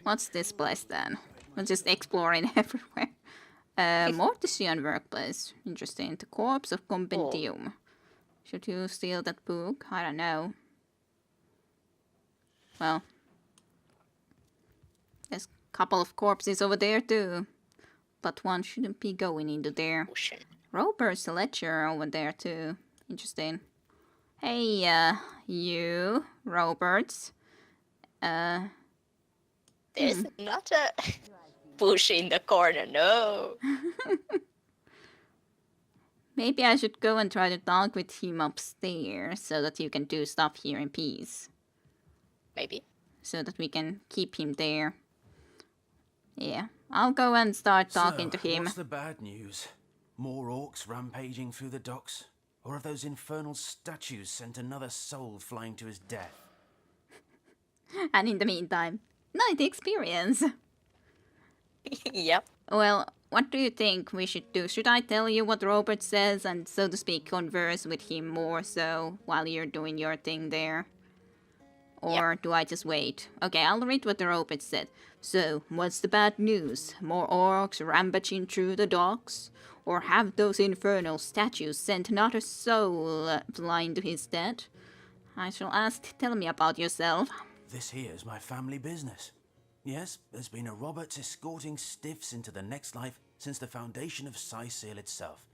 What's this place then? We're just exploring everywhere. Mortician workplace. Interesting. The corpse of compendium. Should you steal that book? I don't know. Well, there's a couple of corpses over there too. But one shouldn't be going into there. Robert's ledger over there too. Interesting. Hey, you, Roberts. There's not a bush in the corner, no. Maybe I should go and try to talk with him upstairs so that you can do stuff here in peace. Maybe. So that we can keep him there. Yeah, I'll go and start talking to him. What's the bad news? More orcs rampaging through the docks? Or have those infernal statues sent another soul flying to his death? And in the meantime, night experience. Yep. Well, what do you think we should do? Should I tell you what Robert says and, so to speak, converse with him more so while you're doing your thing there? Or do I just wait? Okay, I'll read what the Robert said. So, what's the bad news? More orcs rampaging through the docks? Or have those infernal statues sent another soul flying to his death? I shall ask, tell me about yourself. This here's my family business. Yes, there's been a Roberts escorting stiffs into the next life since the foundation of Cyseal itself.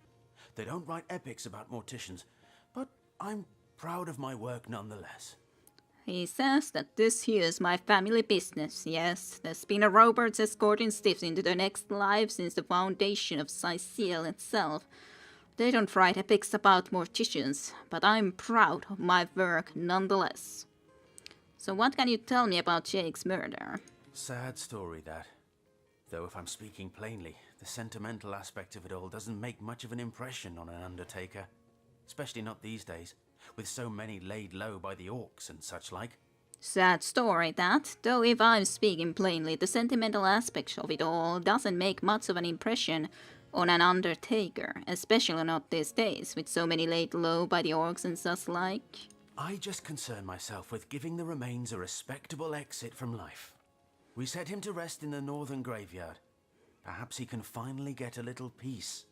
They don't write epics about morticians, but I'm proud of my work nonetheless. He says that this here's my family business. Yes, there's been a Roberts escorting stiffs into the next life since the foundation of Cyseal itself. They don't write epics about morticians, but I'm proud of my work nonetheless. So what can you tell me about Jake's murder? Sad story, that. Though if I'm speaking plainly, the sentimental aspect of it all doesn't make much of an impression on an undertaker. Especially not these days, with so many laid low by the orcs and such like. Sad story, that. Though if I'm speaking plainly, the sentimental aspect of it all doesn't make much of an impression on an undertaker. Especially not these days, with so many laid low by the orcs and such like. I just concern myself with giving the remains a respectable exit from life. We set him to rest in the northern graveyard. Perhaps he can finally get a little peace.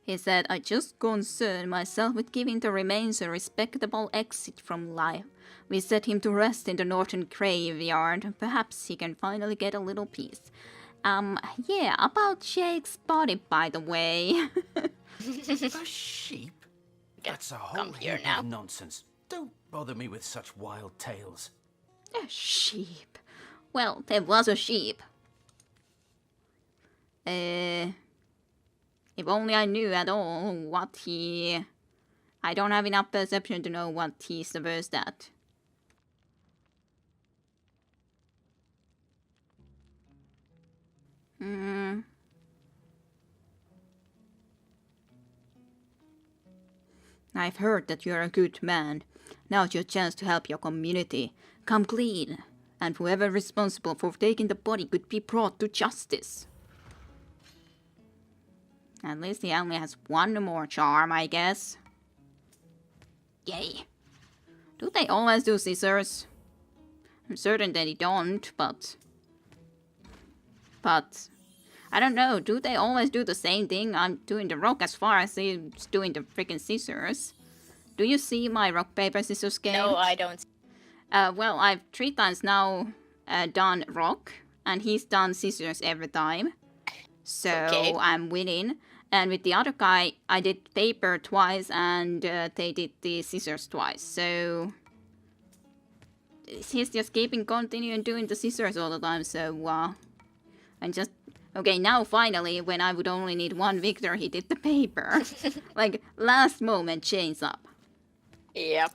He said, I just concern myself with giving the remains a respectable exit from life. We set him to rest in the northern graveyard. Perhaps he can finally get a little peace. Yeah, about Jake's body, by the way. A sheep? That's a whole heap of nonsense. Don't bother me with such wild tales. A sheep. Well, there was a sheep. If only I knew at all what he... I don't have enough perception to know what he's supposed at. I've heard that you're a good man. Now's your chance to help your community. Come clean, and whoever responsible for taking the body could be brought to justice. At least he only has one more charm, I guess. Yay. Do they always do scissors? I'm certain that they don't, but... I don't know, do they always do the same thing? I'm doing the rock as far as he's doing the freaking scissors. Do you see my rock, paper, scissors game? No, I don't. Well, I've 3 times now done rock, and he's done scissors every time. So I'm winning. And with the other guy, I did paper twice, and they did the scissors twice. So he's just continuing doing the scissors all the time. So and just okay, now finally, when I would only need 1 victor, he did the paper. Like last moment, chains up. Yep.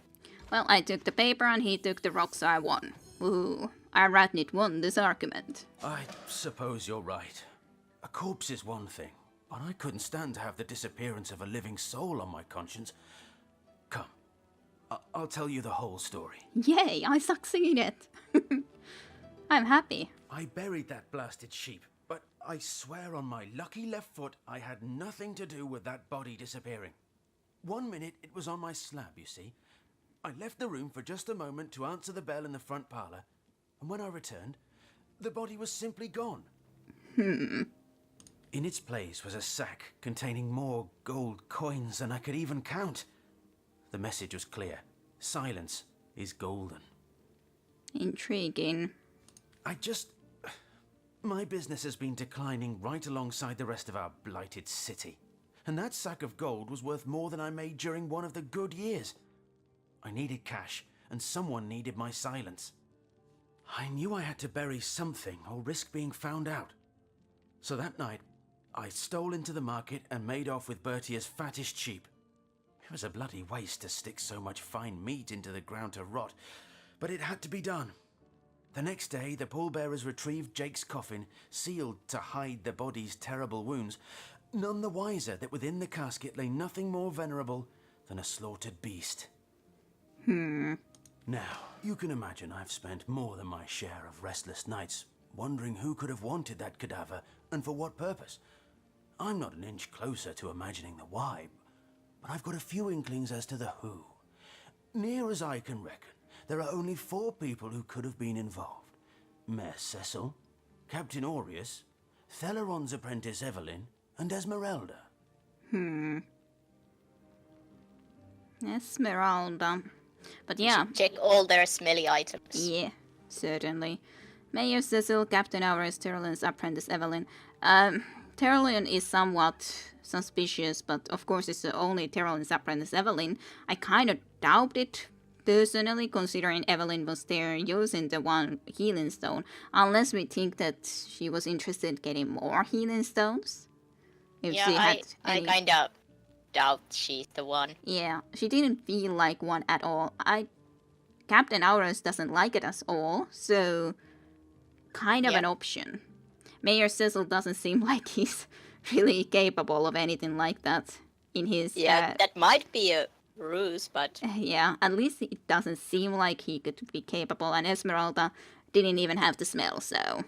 Well, I took the paper and he took the rock, so I won. Woohoo! Arachnid won this argument. I suppose you're right. A corpse is one thing, but I couldn't stand to have the disappearance of a living soul on my conscience. Come, I'll tell you the whole story. Yay, I succeeded. I'm happy. I buried that blasted sheep, but I swear on my lucky left foot I had nothing to do with that body disappearing. 1 minute it was on my slab, you see. I left the room for just a moment to answer the bell in the front parlour, and when I returned, the body was simply gone. In its place was a sack containing more gold coins than I could even count. The message was clear. Silence is golden. Intriguing. My business has been declining right alongside the rest of our blighted city. And that sack of gold was worth more than I made during one of the good years. I needed cash, and someone needed my silence. I knew I had to bury something or risk being found out. So that night, I stole into the market and made off with Bertia's fattest sheep. It was a bloody waste to stick so much fine meat into the ground to rot, but it had to be done. The next day, the pallbearers retrieved Jake's coffin, sealed to hide the body's terrible wounds, none the wiser that within the casket lay nothing more venerable than a slaughtered beast. Now, you can imagine I've spent more than my share of restless nights wondering who could have wanted that cadaver and for what purpose. I'm not an inch closer to imagining the why, but I've got a few inklings as to the who. Near as I can reckon, there are only 4 people who could have been involved. Mayor Cecil, Captain Aureus, Theleron's apprentice Evelyn, and Esmeralda. Esmeralda. But yeah. Check all their smelly items. Yeah, certainly. Mayor Cecil, Captain Aureus, Terrellion's apprentice Evelyn. Terrellion is somewhat suspicious, but of course it's only Terrellion's apprentice Evelyn. I kind of doubt it, personally, considering Evelyn was there using the one healing stone. Unless we think that she was interested in getting more healing stones. If Yeah, she had I any... kind of doubt she's the one. Yeah, she didn't feel like one at all. Captain Aureus doesn't like it at all, so kind of an option. Mayor Cecil doesn't seem like he's really capable of anything like that in his... Yeah, that might be a ruse, but... Yeah, at least it doesn't seem like he could be capable, and Esmeralda didn't even have the smell, so...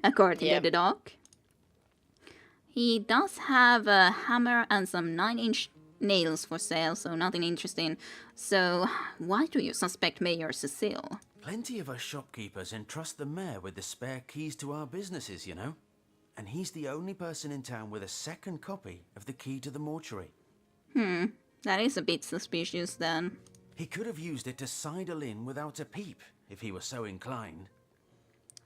according to the dog. He does have a hammer and some 9-inch nails for sale, so nothing interesting. So, why do you suspect Mayor Cecil? Plenty of us shopkeepers entrust the mayor with the spare keys to our businesses, you know. And he's the only person in town with a second copy of the key to the mortuary. That is a bit suspicious then. He could have used it to sidle in without a peep, if he were so inclined.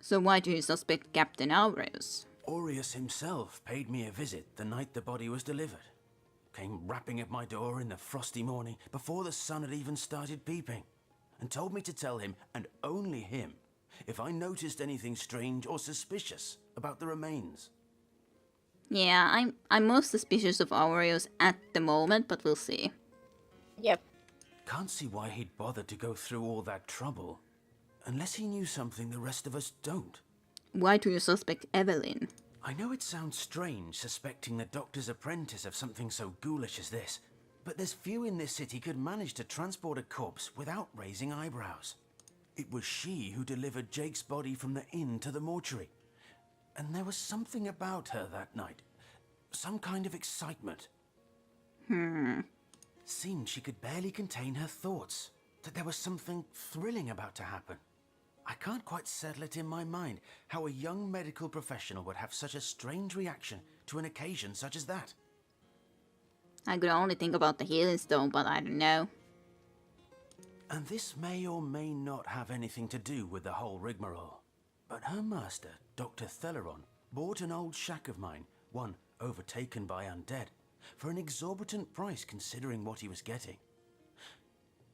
So why do you suspect Captain Aureus? Aureus himself paid me a visit the night the body was delivered. Came rapping at my door in the frosty morning before the sun had even started peeping, and told me to tell him, and only him, if I noticed anything strange or suspicious about the remains. Yeah, I'm most suspicious of Aureus at the moment, but we'll see. Yep. Can't see why he'd bothered to go through all that trouble, unless he knew something the rest of us don't. Why do you suspect Evelyn? I know it sounds strange suspecting the doctor's apprentice of something so ghoulish as this, but there's few in this city could manage to transport a corpse without raising eyebrows. It was she who delivered Jake's body from the inn to the mortuary, and there was something about her that night, some kind of excitement. Seemed she could barely contain her thoughts, that there was something thrilling about to happen. I can't quite settle it in my mind how a young medical professional would have such a strange reaction to an occasion such as that. I could only think about the healing stone, but I don't know. And this may or may not have anything to do with the whole rigmarole. But her master, Dr. Theleron, bought an old shack of mine, one overtaken by undead, for an exorbitant price considering what he was getting.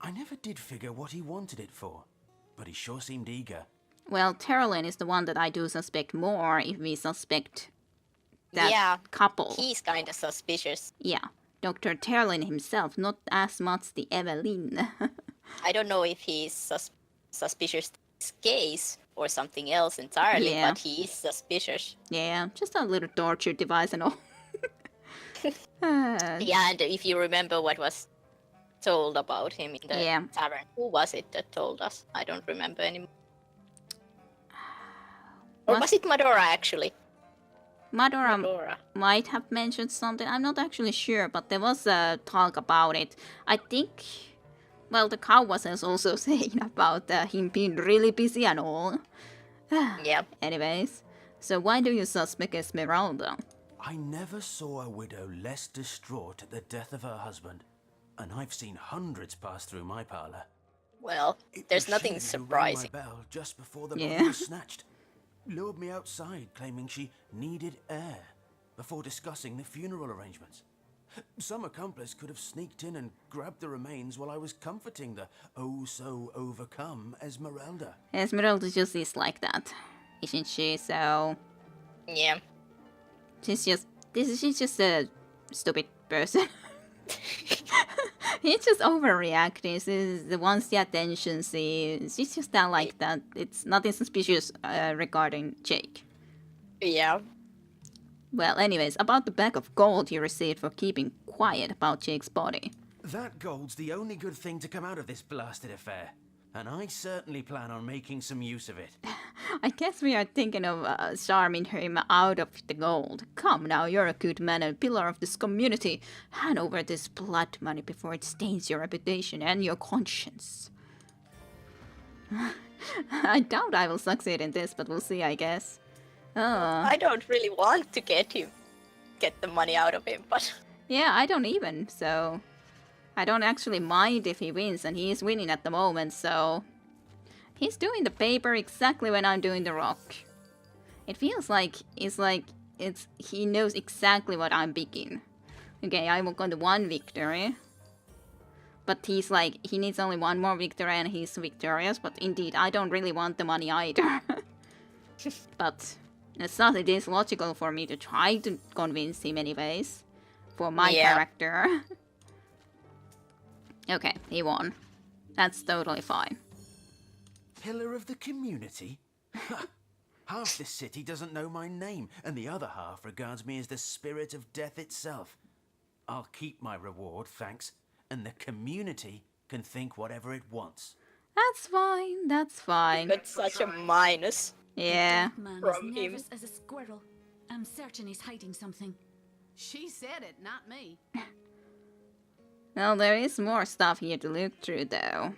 I never did figure what he wanted it for, but he sure seemed eager. Well, Terrellin is the one that I do suspect more if we suspect that couple. He's kind of suspicious. Yeah, Dr. Terrellin himself, not as much the Evelyn. I don't know if he's suspicious in this case or something else entirely, but he is suspicious. Yeah, just a little torture device and all. Yeah, and if you remember what was told about him in the tavern, who was it that told us? I don't remember anymore. Or was it Madora, actually? Madora might have mentioned something. I'm not actually sure, but there was a talk about it. I think, well, the cow was also saying about him being really busy and all. Yeah. Anyways, so why do you suspect Esmeralda? I never saw a widow less distraught at the death of her husband, and I've seen hundreds pass through my parlor. Well, It there's was nothing she who rang my surprising. bell just before the body Yeah. was snatched. Lured me outside, claiming she needed air, before discussing the funeral arrangements. Some accomplice could have sneaked in and grabbed the remains while I was comforting the oh-so-overcome Esmeralda. Esmeralda just is like that, isn't she? So Yeah. she's just a stupid person. He's just overreacting. She's the wants the attention. She's just that like that. It's nothing suspicious regarding Jake. Yeah. Well, anyways, about the bag of gold you received for keeping quiet about Jake's body. That gold's the only good thing to come out of this blasted affair, and I certainly plan on making some use of it. I guess we are thinking of charming him out of the gold. Come now, you're a good man and pillar of this community. Hand over this blood money before it stains your reputation and your conscience. I doubt I will succeed in this, but we'll see, I guess. I don't really want to get the money out of him, but Yeah, I don't even, so... I don't actually mind if he wins, and he is winning at the moment, so... He's doing the paper exactly when I'm doing the rock. It feels like he knows exactly what I'm picking. Okay, I will go to 1 victory. But he's like, he needs only 1 more victory and he's victorious, but indeed, I don't really want the money either. But... It's not, it is logical for me to try to convince him anyways. For my character. Okay, he won. That's totally fine. Pillar of the community? Half this city doesn't know my name, and the other half regards me as the spirit of death itself. I'll keep my reward, thanks, and the community can think whatever it wants. That's fine, that's fine. that's such a minus. Yeah. The man From is him. nervous as a squirrel. I'm certain he's hiding something. She said it, not me. Well, there is more stuff here to look through, though.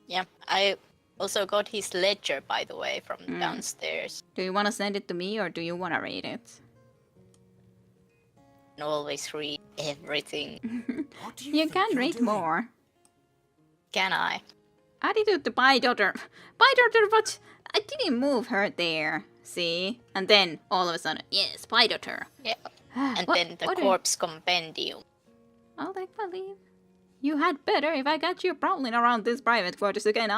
Yeah, I also got his ledger, by the way, from downstairs. Do you want to send it to me, or do you want to read it? And always read everything. What do You think can you're read doing? more. Can I? Attitude to Pie Daughter. Pie Daughter, but I didn't move her there. See? And then, all of a sudden, yes, Pie Daughter. Yeah. And What- then the what are- corpse compendium. I'll take my leave. You had better. If I got you prowling around this private quarters again,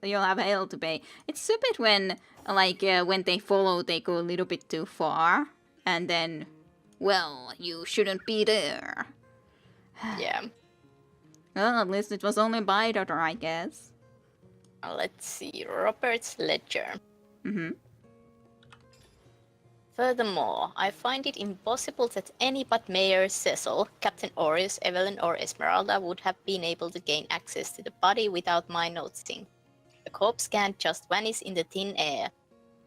you'll have hell to pay. It's stupid when, when they follow, they go a little bit too far. And then, well, you shouldn't be there. Yeah. Well, at least it was only Pie Daughter, I guess. Let's see. Robert's ledger. Mm-hmm. Furthermore, I find it impossible that any but Mayor Cecil, Captain Orius, Evelyn, or Esmeralda would have been able to gain access to the body without my noticing. The corpse can't just vanish in the thin air.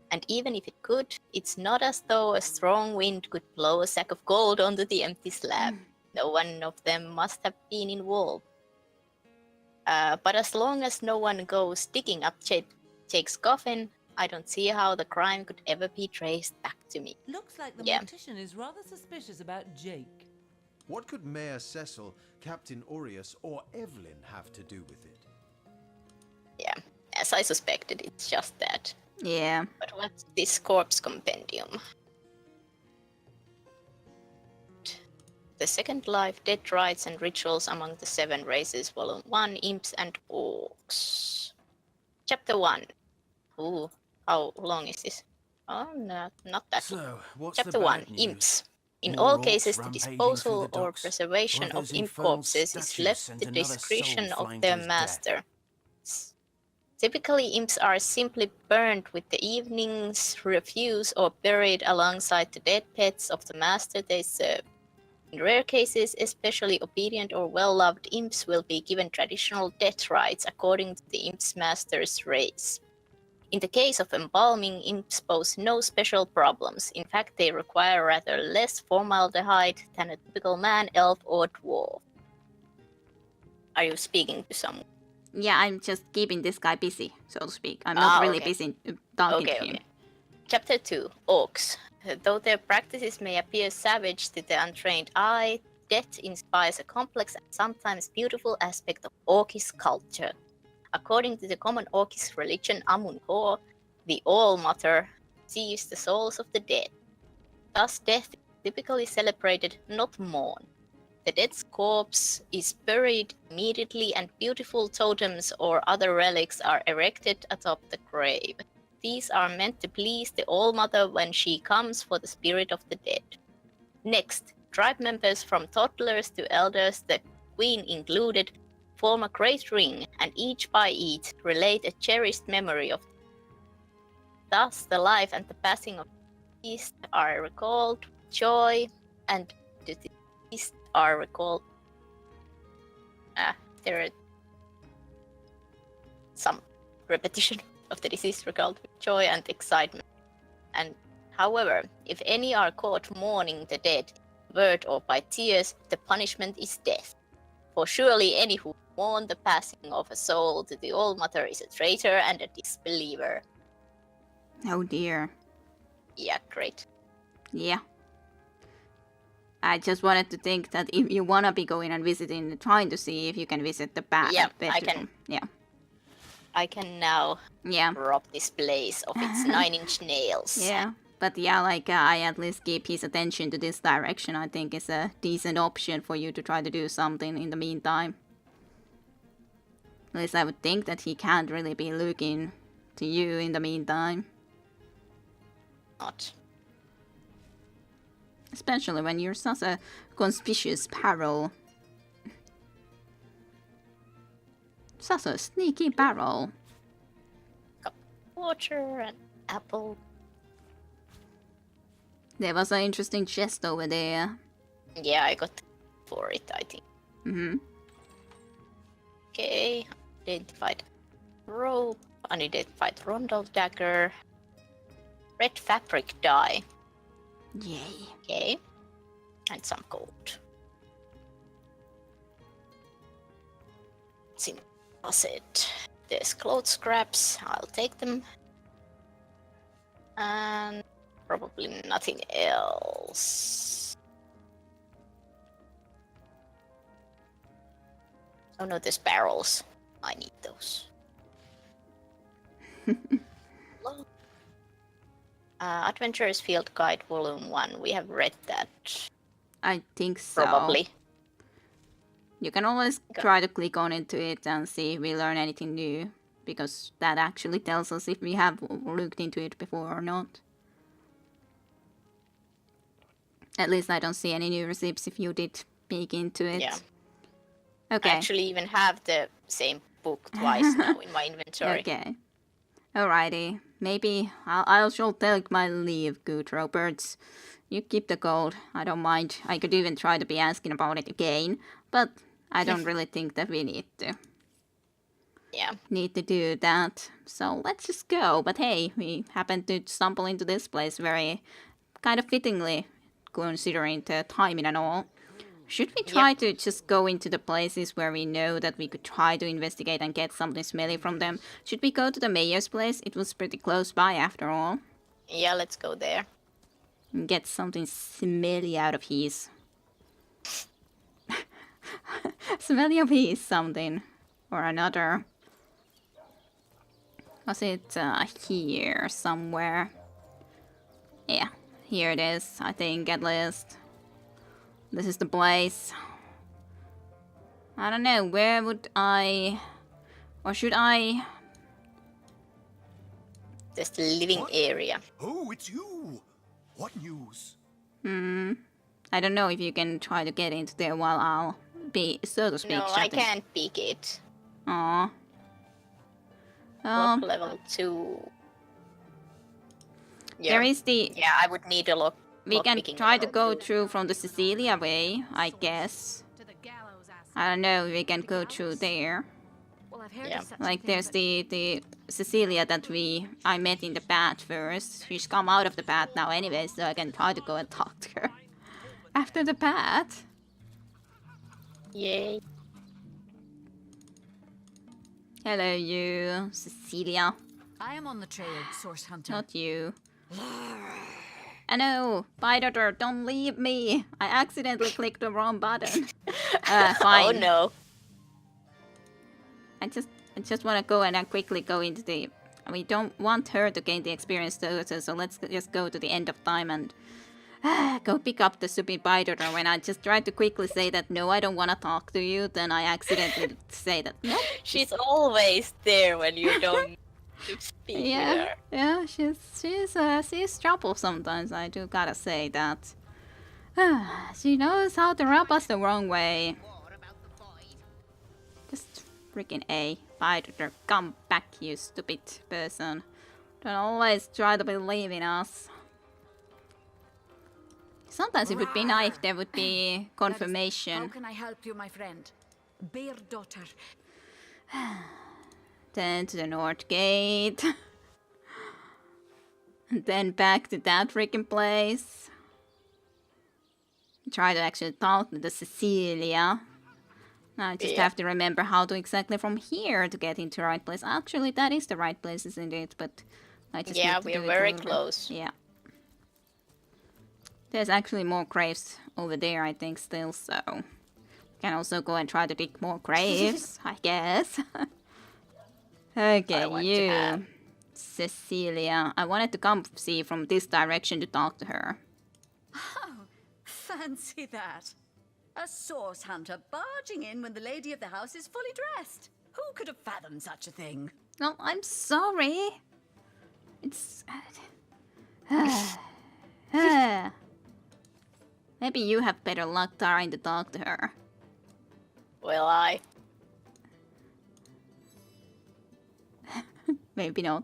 And even if it could, it's not as though a strong wind could blow a sack of gold onto the empty slab. No one of them must have been involved. But as long as no one goes digging up Jake's coffin, I don't see how the crime could ever be traced back to me. Looks like the Yeah. Mortician is rather suspicious about Jake. What could Mayor Cecil, Captain Orius, or Evelyn have to do with it? Yeah, as I suspected, it's just that. Yeah. But what's this corpse compendium? The Second Life, Dead Rites and Rituals Among the Seven Races, Volume 1, Imps and Orcs. Chapter 1. Ooh, how long is this? Oh, no, not that long. So, what's Chapter the 1, bad news? Imps. In More all orcs cases, the rampaging disposal through the or docks, preservation or of those imp infernal corpses is statues left sent to the another discretion soul of flying their to his master. Typically, imps are simply burned with the evening's refuse or buried alongside the dead pets of the master they serve. In rare cases, especially obedient or well-loved imps will be given traditional death rites according to the imp's master's race. In the case of embalming, imps pose no special problems. In fact, they require rather less formaldehyde than a typical man, elf, or dwarf. Are you speaking to someone? Yeah, I'm just keeping this guy busy, so to speak. I'm not really okay. busy talking Okay, to him. okay. Chapter 2, Orcs. Though their practices may appear savage to the untrained eye, death inspires a complex and sometimes beautiful aspect of Orcish culture. According to the common Orcish religion Amun-Hor, the All-Mother sees the souls of the dead. Thus, death is typically celebrated, not mourned. The dead's corpse is buried immediately, and beautiful totems or other relics are erected atop the grave. These are meant to please the All-Mother when she comes for the spirit of the dead. Next, tribe members from toddlers to elders, the queen included, form a great ring, and each by each relate a cherished memory of. Thus, the life and the passing of the deceased are recalled with joy, and the deceased are recalled. There are some repetition of the deceased recalled with joy and excitement. And however, if any are caught mourning the dead, word or by tears, the punishment is death. For surely any who mourn the passing of a soul to the All-Mother is a traitor and a disbeliever. Oh dear. Yeah, great. Yeah. I just wanted to think that if you wanna be going and visiting, trying to see if you can visit the bat. Yeah, I bedroom. can. Yeah. I can now Yeah. rob this place of its 9-inch nails. Yeah. But yeah, like I at least keep his attention to this direction. I think it's a decent option for you to try to do something in the meantime. At least I would think that he can't really be looking to you in the meantime. Not. Especially when you're such a conspicuous barrel. Such a sneaky barrel. Water and apple. There was an interesting chest over there. Yeah, I got for it, I think. Mm-hmm. Okay, identified rope, unidentified rondel dagger, red fabric dye. Yay. Okay, and some gold. Let's see, was it? There's clothes scraps, I'll take them. And probably nothing else. Oh no, there's barrels. I need those. Adventurers Field Guide Volume 1. We have read that. I think so. Probably. You can always try to click on into it and see if we learn anything new. Because that actually tells us if we have looked into it before or not. At least I don't see any new receipts if you did peek into it. Yeah. Okay. I actually even have the same book twice now in my inventory. Okay. Alrighty. Maybe I shall take my leave, good Roberts. You keep the gold. I don't mind. I could even try to be asking about it again. But I don't really think that we need to. Yeah. Need to do that. So let's just go. But hey, we happened to stumble into this place very kind of fittingly, considering the timing and all. Should we try to just go into the places where we know that we could try to investigate and get something smelly from them? Should we go to the mayor's place? It was pretty close by after all. Yeah, let's go there. And get something smelly out of his. Smelly of his something. Or another. Was it here somewhere? Yeah, here it is, I think, at least. This is the place. I don't know, where would I... Or should I... There's the living area. Oh, it's you! What news? I don't know if you can try to get into there while I'll be, so to speak, No, I chatting. can't peek it. Aww. Lock level 2. Yeah. There is the... Yeah, I would need a lock. We can lockpicking try to level. go through from the Cecilia way, I guess. To the gallows, I don't know, we can go through there. Well, I've heard Yeah. of such a Like thing, there's but the Cecilia that I met in the bat first. She's come out of the bat now anyway, so I can try to go and talk to her. After the bat? Yay. Hello you, Cecilia. I am on the trail, Source Hunter. Not you. I know, Biter, don't leave me. I accidentally clicked the wrong button. Fine. Oh no. I just want to go and quickly go into the. We don't want her to gain the experience though, so let's just go to the end of time and go pick up the stupid Biter. When I just tried to quickly say that no, I don't want to talk to you, then I accidentally say that no. She's always there when you don't speak with Yeah, her. yeah, she's trouble sometimes. I do gotta say that. She knows how to rub us the wrong way. Just freaking A. Biter, come back, you stupid person. Don't always try to believe in us. Sometimes it would be nice if there would be How confirmation. can I help you, my friend? Bear daughter. Then to the North Gate. And then back to that freaking place. Try to actually talk to the Cecilia. Now I just have to remember how to exactly from here to get into the right place. Actually, that is the right place, isn't it? But I just Yeah, need to we're do it very over. close. Yeah. There's actually more graves over there, I think, still, so... Can also go and try to dig more graves, I guess. Okay, want to you, have- Cecilia. I wanted to come see from this direction to talk to her. Fancy that. A Source Hunter barging in when the lady of the house is fully dressed. Who could have fathomed such a thing? Well, I'm sorry. It's... Maybe you have better luck trying to talk to her. Will I? Maybe not.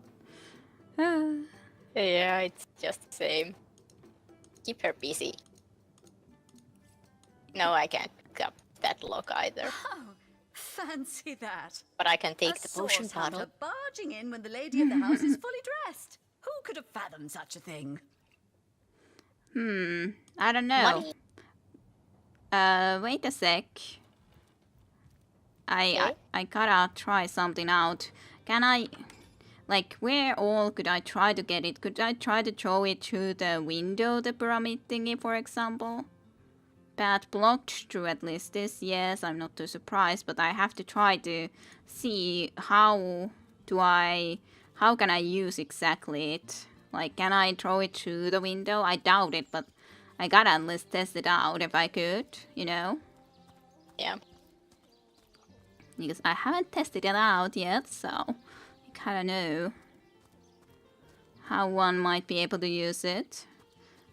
Yeah, it's just the same. Keep her busy. No, I can't pick up that lock either. Oh, fancy that. But I can take A the potion Source Hunter bottle. barging in when the lady of the house is fully dressed. Who could have fathomed such a thing? I don't know. Money. Wait a sec. Okay. I gotta try something out. Can I... Like, where all could I try to get it? Could I try to throw it through the window, the pyramid thingy, for example? Path blocked through at least this, yes, I'm not too surprised, but I have to try to see how can I use exactly it? Like, can I throw it through the window? I doubt it, but I gotta at least test it out if I could, you know? Yeah. Because I haven't tested it out yet, so I kinda know how one might be able to use it.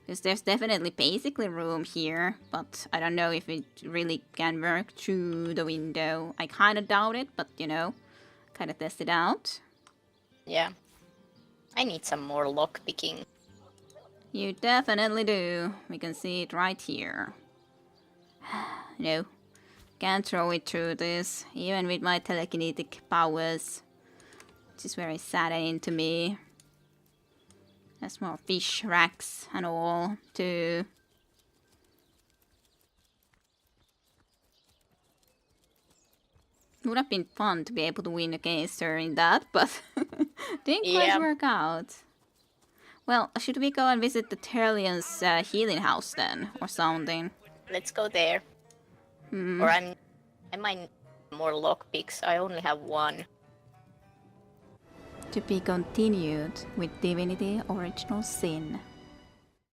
Because there's definitely basically room here, but I don't know if it really can work through the window. I kinda doubt it, but you know, kinda test it out. Yeah. I need some more lock picking. You definitely do. We can see it right here. No. Can't throw it through this, even with my telekinetic powers. Which is very saddening to me. There's more fish racks and all, too. Would have been fun to be able to win against her in that, but didn't quite Yeah. work out. Well, should we go and visit the Terlian's healing house then, or something? Let's go there. Or I might need more lock picks. I only have one. To be continued with Divinity Original Sin.